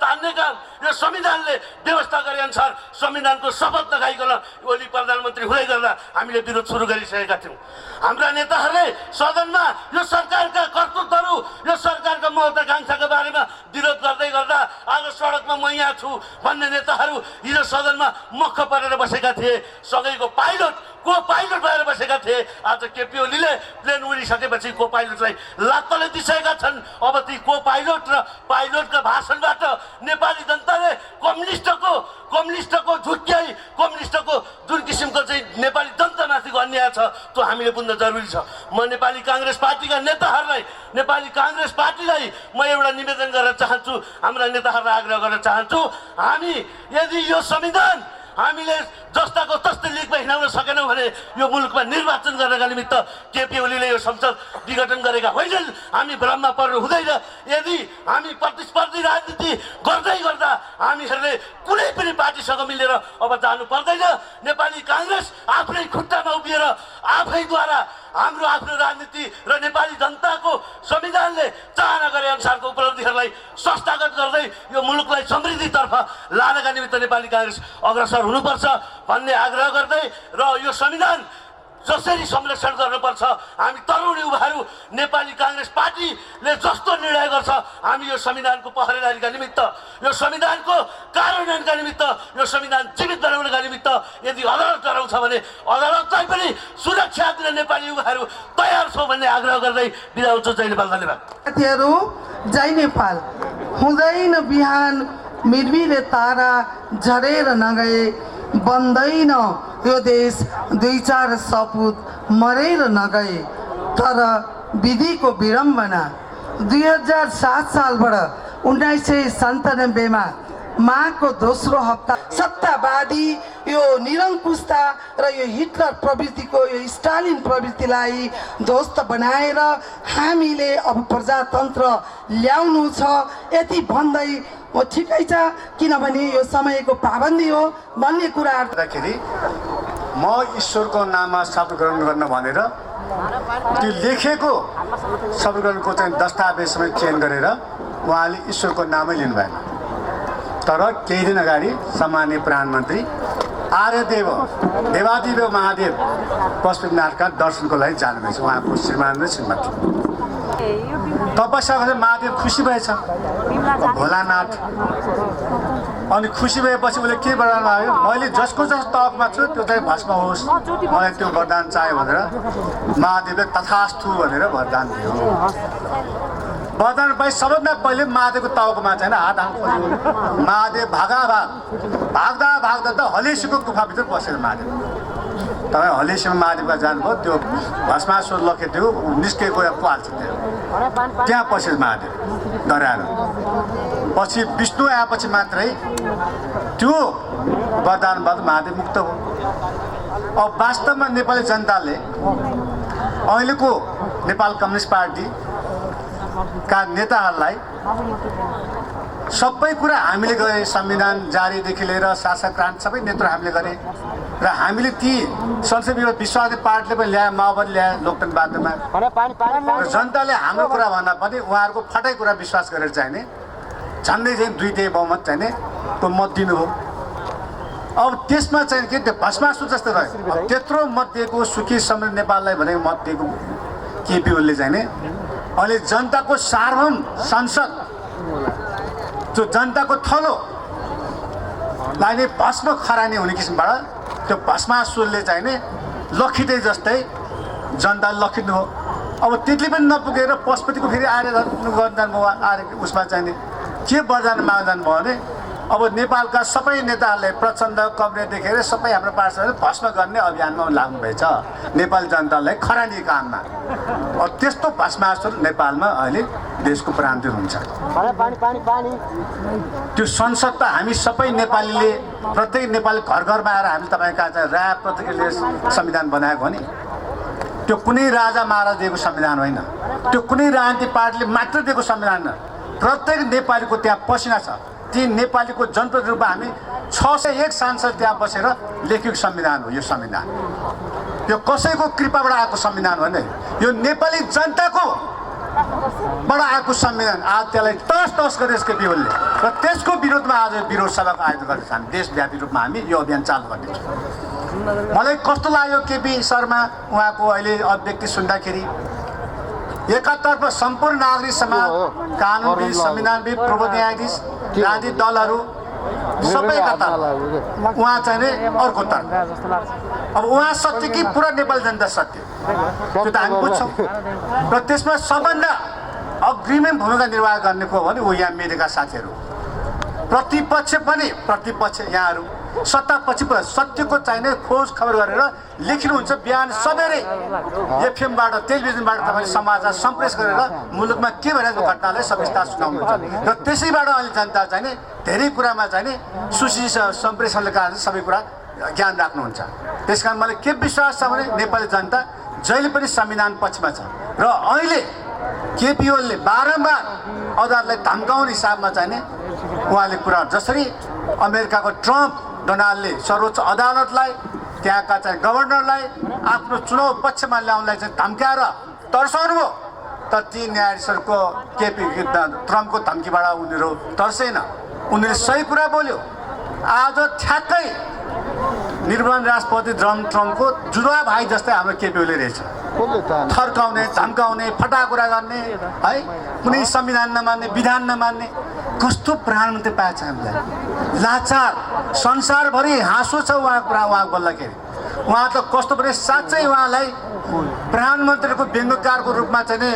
तान्ने काम यो संविधानले व्यवस्था गरे अनुसार संविधानको शपथ नखाइकन ओली प्रधानमन्त्री हुँदै गर्दा हामीले विरोध सुरु गरिसकेका थियौँ। हाम्रा नेताहरूले सदनमा यो सरकारका कर्तृत्वहरू, यो सरकारका महत्वाकांक्षाका बारेमा विरोध गर्दै गर्दा आज सडकमा म यहाँ छु भन्ने नेताहरू हिजो सदनमा मख परेर बसेका थिए। सँगैको पाइलट को पाइलट भएर बसेका थिए। आज केपी ओलीले प्लेन उडिसकेपछि को पाइलटलाई लात्तले दिइसकेका छन्। अब ती को पाइलट र पाइलटका भाषणबाट नेपाली जनताले कम्युनिस्टको झुक्क्याइ, कम्युनिस्टको जुन किसिमको चाहिँ नेपाली जनतामाथिको अन्याय छ त्यो हामीले बुझ्न जरुरी छ। म नेपाली काङ्ग्रेस पार्टीका नेताहरूलाई, नेपाली काङ्ग्रेस पार्टीलाई म एउटा निवेदन गर्न चाहन्छु, हाम्रा नेताहरूलाई आग्रह गर्न चाहन्छु, हामी यदि यो संविधान हामीले जस्ताको तस्तै लिगमा हिँडाउन सकेनौँ भने यो मुलुकमा निर्वाचन गर्नका निमित्त केपी ओलीले यो संसद विघटन गरेका होइनन्। हामी भ्रममा पर्नु हुँदैन। यदि हामी प्रतिस्पर्धी राजनीति गर्दै गर्दा हामीहरूले कुनै पनि पार्टीसँग मिलेर अब जानु पर्दैन। नेपाली काङ्ग्रेस आफ्नै खुट्टामा उभिएर आफैद्वारा हाम्रो आफ्नो राजनीति र नेपाली जनताको संविधानले चाहना गरे अनुसारको उपलब्धिहरूलाई संस्थागत गर्दै यो मुलुकलाई समृद्धितर्फ लानका निमित्त नेपाली काङ्ग्रेस अग्रसर हुनुपर्छ भन्ने आग्रह गर्दै र यो संविधान जसरी संरक्षण गर्नुपर्छ। हामी तरुण युवाहरू नेपाली काङ्ग्रेस पार्टीले जस्तो निर्णय गर्छ हामी यो संविधानको पहरेदारीका निमित्त, यो संविधानको कार्यान्वयनका निमित्त, यो संविधान जीवित बनाउनका निमित्त यदि अदालत डराउँछ भने अदालतलाई पनि सुरक्षा दिन नेपाली युवाहरू तयार छौँ भन्ने आग्रह गर्दै बिदा हुन्छु। जय नेपाल, धन्यवाद। साथीहरू, जय नेपाल। हुँदैन बिहान मृत्युले तारा झरेर नगए, बन्दैन यो देश दुई चार सपुत मरेर नगए। तर विधिको विडम्बना 2007 सालबाट 1997 माघको दोस्रो हप्ता सत्तावादी यो निरङ्कुशता र यो हिटलर प्रवृत्तिको यो स्टालिन प्रवृत्तिलाई ध्वस्त बनाएर हामीले अब प्रजातन्त्र ल्याउनु छ यति भन्दै म ठिकै छ, किनभने यो समयको पाबन्दी हो भन्ने कुरा गर्दाखेरि म ईश्वरको नाममा शपथ ग्रहण गर्न भनेर त्यो लेखेको शपथ ग्रहणको चाहिँ दस्तावेजमा चेन्ज गरेर उहाँले ईश्वरको नामै लिनु भएन। तर केही दिन अगाडि सम्माननीय प्रधानमन्त्री आर्यदेव देवादिदेव महादेव पशुपतिनाथका दर्शनको लागि जानुभएछ। उहाँको श्रीमान र श्रीमती तपस्या गरेर महादेव खुसी भएछ भोलानाथ। अनि खुसी भएपछि उसले के वरदान माग्यो, मैले जसको जस तपमा छु त्यो चाहिँ भस्म होस्, मलाई त्यो वरदान चाहियो भनेर महादेवले तथास्तु भनेर वरदान दियो। वरदान पाइ सबभन्दा पहिले महादेवको टाउकोमा चाहिँ हात हाल्नु खोज्यो। महादेव भाग्दा त हलेसीको गुफाभित्र पसेर महादेव तपाईँ हलेसीमा महादेवका जानुभयो, त्यो भस्मासुर लखेट्यो निस्केको पाल्छ त्यहाँ पसेर महादेव डराएर। पछि विष्णु आएपछि मात्रै त्यो वरदानबाट महादेव मुक्त हो। अब वास्तवमा नेपाली जनताले अहिलेको नेपाल कम्युनिस्ट पार्टीका नेताहरूलाई सबै कुरा हामीले गरे, संविधान जारीदेखि लिएर शासक क्रान्ति सबै नेतृत्व हामीले गरे र हामीले ती संसदीय विश्वासी पार्टीले पनि ल्याए, माओवादी ल्याए लोकतन्त्रवादमा। र जनताले हाम्रो कुरा भन्दा पनि उहाँहरूको फटाइ कुरा विश्वास गरेर चाहिने झन्डै चाहिँ 2/3 बहुमत चाहिने त्यो मत दिनु हो। अब त्यसमा चाहिँ के त्यो भस्मासुर जस्तो रह्यो। अब त्यत्रो मत दिएको सुखी समृद्ध नेपाललाई भनेको मत दिएको केपी ओलीले चाहिने अहिले जनताको सार्वभौम संसद जो जनताको थलोलाई नै भस्म खरानी हुने किसिमबाट त्यो भस्मासुरले चाहिने लखिँदै जस्तै जनता लखिनु हो। अब त्यतिले पनि नपुगेर पशुपतिको फेरि आएर गर्दैन आएर उसमा चाहिने के वरदान माग्दैन भयो भने अब नेपालका सबै नेताहरूले प्रचण्ड कब्रे देखेर सबै हाम्रो पार्टीले भस्म गर्ने अभियानमा लाग्नुभएछ नेपाली जनतालाई खरानी काममा। अब त्यस्तो भस्मासुर नेपालमा अहिले देशको प्रान्तीय हुन्छ। त्यो संसद त हामी सबै नेपालीले प्रत्येक नेपाली घर घरमा आएर हामी तपाईँका चाहिँ राय प्रत्येकले संविधान बनाएको हो नि। त्यो कुनै राजा महाराज दिएको संविधान होइन, त्यो कुनै राजनीतिक पार्टीले मात्र दिएको संविधान होइन। प्रत्येक नेपालीको त्यहाँ पसिना छ। ती नेपालीको जनप्रतिनिधि रूपमा हामी 601 सांसद त्यहाँ बसेर लेखेको संविधान हो। यो संविधान यो कसैको कृपाबाट आएको संविधान होइन, यो नेपाली जनताको बाट आएको संविधान। आज त्यसलाई तस गरेर केपी ओलीले र त्यसको विरोधमा आज विरोध सभाको आयोजन गर्दैछ। हामी देशव्यापी रूपमा हामी यो अभियान चालु गर्दैछौँ। मलाई कस्तो लाग्यो केपी शर्मा उहाँको अहिले अभिव्यक्ति सुन्दाखेरि, एकातर्फ सम्पूर्ण नागरिक समाज, कानुनविद, संविधानविद, प्रबोध न्यायाधीश, राजनीतिक दलहरू सबैका तर्फ उहाँ चाहिँ नि अर्कोतर्फ। अब उहाँ सत्य कि पुरा नेपाली जनता सत्य त्यो त हामी बुझ्छौँ। र त्यसमा सबभन्दा अग्रिम भूमिका निर्वाह गर्ने को भने ऊ यहाँ मेरेका साथीहरू, प्रतिपक्ष यहाँहरू, सत्तापक्ष सत्यको चाहिने खोज खबर गरेर लेख्नुहुन्छ। बिहान सबेरै एफएमबाट टेलिभिजनबाट तपाईँले समाचार सम्प्रेष गरेर मुलुकमा के भइरहेको घटनालाई सविस्तार सुनाउनुहुन्छ र त्यसैबाट अहिले जनता चाहिने धेरै कुरामा चाहिने सम्प्रेषणले कारण सबै कुरा ज्ञान राख्नुहुन्छ। त्यस कारण मलाई के विश्वास छ भने नेपाली जनता जहिले पनि संविधान पक्षमा छ र अहिले केपी ओलीले बारम्बार अदालतलाई धम्काउने हिसाबमा चाहिने उहाँले कुरा, जसरी अमेरिकाको ट्रम्प डोनाल्डले सर्वोच्च अदालतलाई त्यहाँका चाहिँ गभर्नरलाई आफ्नो चुनाव पक्षमा ल्याउनलाई चाहिँ धम्काएर तर्साउनु भयो। तर ती न्यायाधीशहरूको केपी ट्रम्पको धम्कीबाट उनीहरू तर्सेन, उनीहरूले सही कुरा बोल्यो। आज ठ्याक्कै निर्मल राष्ट्रपति डोनाल्ड ट्रम्पको जुडुवा भाइ जस्तै हाम्रो केपी ओली रहेछ। थर्काउने, धम्काउने, फटाकुरा गर्ने है, कुनै संविधान नमान्ने, विधान नमान्ने। कस्तो प्रधानमन्त्री पाएछ हामीलाई? लाचार, संसारभरि हाँसो छ उहाँ बोल्दाखेरि। उहाँ त कस्तो भने साँच्चै उहाँलाई प्रधानमन्त्रीको व्यङ्ग्यकारको रूपमा चाहिँ नि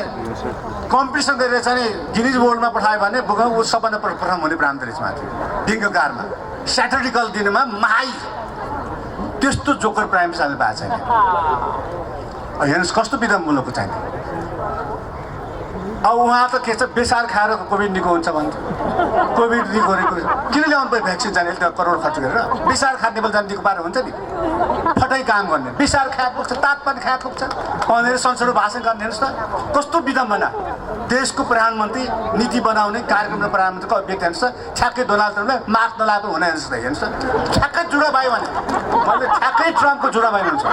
कम्पिटिसन गरेर चाहिँ नि गिनिज वर्ल्डमा पठायो भने ऊ सबभन्दा प्रथम हुने प्रधानमन्त्री रहेछ माथि व्यङ्ग्यकारमा, स्याटिरिकल दिनमा माइ। त्यस्तो जोकर प्राइम मिनिस्टर हामीले पाएको छैन। हेर्नुहोस् कस्तो विधमुलोको छैन। अब उहाँ त के छ, बेसार खाएर कोभिड निको हुन्छ भन्छ। कोभिड निको किन ल्याउनु पर्यो भ्याक्सिन जाने करोड खर्च गरेर? बेसार खाने बेला जाने निको पारेर हुन्छ नि? फटाइ काम गर्ने, बेसार खाए पुग्छ, तातपानी खाए पुग्छ भनेर संसदमा भाषण गर्ने। हेर्नुहोस् त कस्तो विडम्बना। देशको प्रधानमन्त्री, नीति बनाउने कार्यक्रमको प्रधानमन्त्रीको अभिव्यक्ति हेर्नुहोस् त। ठ्याक्कै डोनाल्ड ट्रम्पले मास्क नलाएको हुने हेर्नुहोस् त। हेर्नुहोस् त ठ्याक्कै जुडा भयो भने मैले ठ्याक्कै ट्रम्पको जुडा भयो हुन्छ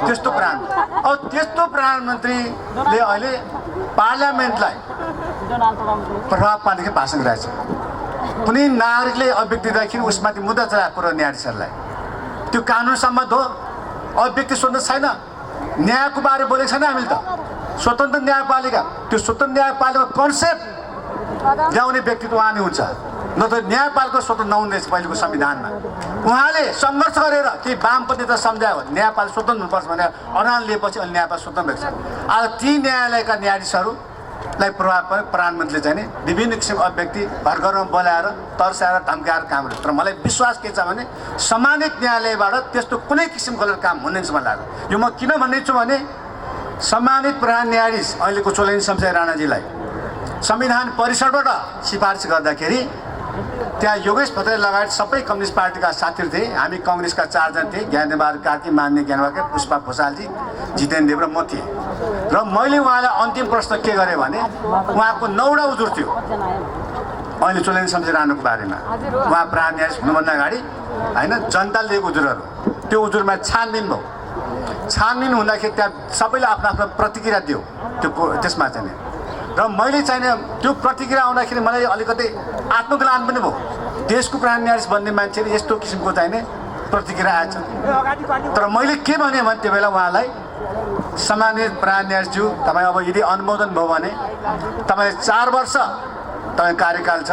त्यस्तो प्रधानमन्त्री। अब त्यस्तो प्रधानमन्त्रीले अहिले पार्लियामेन्टलाई प्रभाव पार्नेको भाषण गरिरहेछ। कुनै नागरिकले अभिव्यक्ति दिँदाखेरि उसमाथि मुद्दा चलाएको पुरो न्यायाधीशहरूलाई त्यो कानुन सम्मत हो? अभिव्यक्ति स्वतन्त्र छैन, न्यायको बारे बोलेको छैन हामीले त। स्वतन्त्र न्यायपालिका, त्यो स्वतन्त्र न्यायपालिका कन्सेप्ट ल्याउने व्यक्ति त उहाँ नै हुन्छ, न त न्यायपालिका स्वतन्त्र नहुँदैछ। पहिलेको संविधानमा उहाँले सङ्घर्ष गरेर केही वामपन्थी त सम्झायो न्यायपालिका स्वतन्त्र हुनुपर्छ भनेर अडान लिएपछि अहिले न्यायपालिका स्वतन्त्र भएको छ। आज ती न्यायालयका न्यायाधीशहरूलाई प्रभाव परे प्रधानमन्त्रीले चाहिँ नि विभिन्न किसिमको अभिव्यक्ति घर घरमा बोलाएर तर्साएर धम्काएर काम गर्छ। तर मलाई विश्वास के छ भने सम्मानित न्यायालयबाट त्यस्तो कुनै किसिमको काम हुँदैन मलाई लाग्छ। यो म किन भन्दैछु भने सम्मानित प्रधान न्यायाधीश अहिलेको चोलेन शमशेर राणाजीलाई संविधान परिषदबाट सिफारिस गर्दाखेरि त्यहाँ योगेश भट्टराई लगायत सबै कम्युनिस्ट पार्टीका साथीहरू थिए। हामी कङ्ग्रेसका 4 जना थिए, ज्ञानबहादुर कार्की, मान्य ज्ञानवाके, पुष्पा भूषालजी, जितेन्द्र देव र म थिएँ। र मैले उहाँलाई अन्तिम प्रश्न के गरेँ भने उहाँको 9वटा उजुर थियो अहिले चोलेन शमशेर राणाको बारेमा। उहाँ प्रधान न्यायाधीश हुनुभन्दा अगाडि होइन जनताले दिएको उजुरहरू, त्यो उजुरमा छानबिन भयो। छानबिन हुँदाखेरि त्यहाँ सबैले आफ्नो आफ्नो प्रतिक्रिया दियो त्यसमा चाहिँ। र मैले चाहिने त्यो प्रतिक्रिया आउँदाखेरि मलाई अलिकति आत्मग्लान पनि भयो। देशको प्रधान न्यायाधीश बन्ने मान्छेले यस्तो किसिमको चाहिने प्रतिक्रिया आएछ। तर मैले के भने त्यो बेला उहाँलाई सम्मानित प्रधान न्यायाधीशज्यू, तपाईँ अब यदि अनुमोदन भयो भने तपाईँ 4 वर्ष तपाईँ कार्यकाल छ,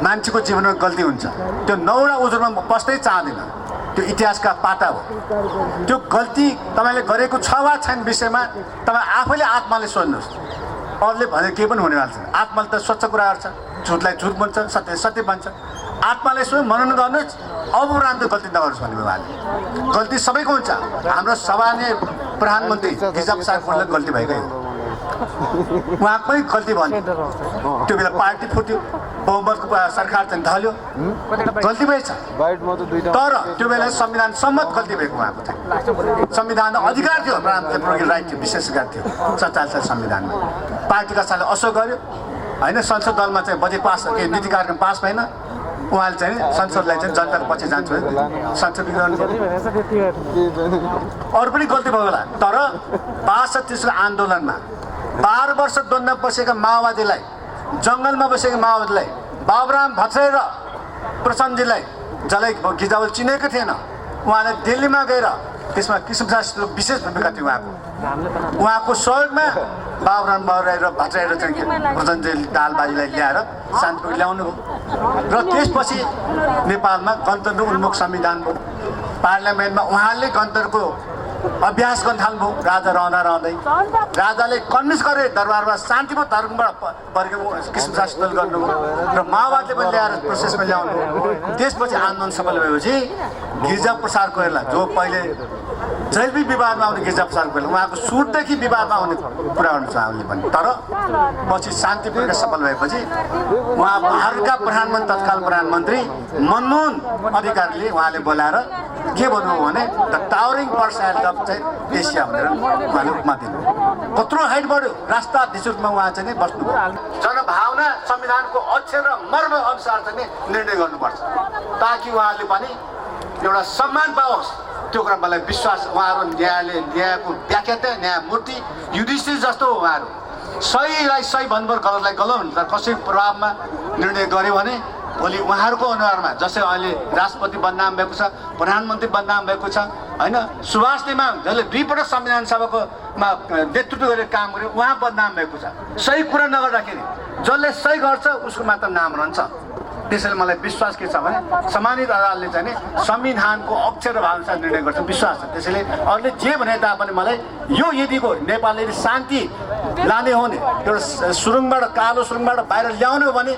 मान्छेको जीवनमा गल्ती हुन्छ। त्यो 9वटा उजुरमा म बस्दै चाहदिनँ, त्यो इतिहासका पाटा हो। त्यो गल्ती तपाईँले गरेको छ वा छैन विषयमा तपाईँ आफैले आत्माले सोध्नुहोस्। अरूले भने केही पनि हुनेवाला छैन। आत्माले त स्वच्छ कुराहरू छ, झुटलाई झुट भन्छ, सत्य सत्य भन्छ। आत्माले सो मनन गर्नुहोस्, अब राम्रो गल्ती नगर्नुहोस् भन्ने उहाँले। गल्ती सबैको हुन्छ। हाम्रो सभानीय प्रधानमन्त्री गिरिजा प्रसाद कोइराला गल्ती भएकै हो, उहाँ पनि गल्ती भन्यो। त्यो बेला पार्टी फुट्यो, बहुमतको सरकार चाहिँ ढल्यो, गल्ती भएछ। तर त्यो बेला संविधान सम्मत गल्ती भएको उहाँको थियो। संविधान अधिकार थियो, प्रधानमन्त्री राइट थियो, विशेषाधिकार थियो 47 संविधानमा। पार्टीका साथले असो गर्यो होइन। संसद दलमा चाहिँ बजेट पास के नीति कार्यक्रम पास भएन, उहाँले चाहिँ संसदलाई चाहिँ जनताको पछि जान्छु संसद विघटन अरू पनि गल्ती भयो होला। तर 62 आन्दोलनमा 12 वर्ष द्वन्द्व बसेका माओवादीलाई, जङ्गलमा बसेका माओवादीलाई, बाबुराम भट्टराई र प्रचण्डजीलाई जसलाई गिजावल चिनेको थिएन, उहाँले दिल्लीमा गएर त्यसमा कृष्णप्रसाद विशेष भूमिका थियो उहाँको सहयोगमा बाबुराम भट्टराई र चाहिँ प्रचण्डजी दालबाजीलाई ल्याएर शान्तिपूर्वक ल्याउनु भयो। र त्यसपछि नेपालमा गणतन्त्र उन्मुख संविधान भयो। पार्लियामेन्टमा उहाँले गणतन्त्रको अभ्यास गर्न थाल्नुभयो। राजा रहँदै राजाले कन्भिन्स गरे दरबारमा शान्तिपूर्ण धर्मबाट कृष्णप्रसाद शीतल गर्नुभयो र माओवादीले पनि ल्याएर प्रोसेसमा ल्याउनु। त्यसपछि आन्दोलन सफल भएपछि गिरिजा प्रसाद कोइराला जो पहिले जहिले विवादमा आउने गिरिजा प्रसाद कोइराला उहाँको सुटदेखि विवादमा आउने कुरा गर्नु छ हामीले पनि। तर पछि शान्तिपूर्ण सफल भएपछि उहाँ भारतका प्रधानमन्त्री तत्काल प्रधानमन्त्री मनमोहन अधिकारीले उहाँले बोलाएर के भन्नुभयो भने द टावरिङ पर्सनालिटी अफ चाहिँ एसिया भनेर उहाँले उपमा दिनु। कत्रो हाइट बढ्यो, राष्ट्रपति रूपमा उहाँ चाहिँ बस्नुभयो। जनभावना संविधानको अक्षर र मर्म अनुसार चाहिँ निर्णय गर्नुपर्छ ताकि उहाँले पनि एउटा सम्मान पाओस्। त्यो कुरा मलाई विश्वास। उहाँहरू न्यायको व्याख्याता, न्यायमूर्ति, युधिष्ठिर जस्तो हो उहाँहरू। सहीलाई सही भन्नुभयो, गलतलाई गलत हुन्छ। कसैको प्रभावमा निर्णय गर्यो भने भोलि उहाँहरूको अनुहारमा जसै अहिले राष्ट्रपति बदनाम भएको छ, प्रधानमन्त्री बदनाम भएको छ होइन, सुभाष नेमाङ जसले 2 पटक संविधान सभाको नेतृत्व गरेर काम गर्यो उहाँ बदनाम भएको छ। सही कुरा नगर्दाखेरि जसले सही गर्छ उसको मात्र नाम रहन्छ। त्यसैले मलाई विश्वास के छ भने सम्मानित अदालतले चाहिँ नि संविधानको अक्षर र भावनासाथ निर्णय गर्छ विश्वास छ। त्यसैले अरूले जे भने तापनि मलाई यो यदिको नेपालले शान्ति लाने हो भने एउटा सुरुङबाट, कालो सुरुङबाट बाहिर ल्याउने हो भने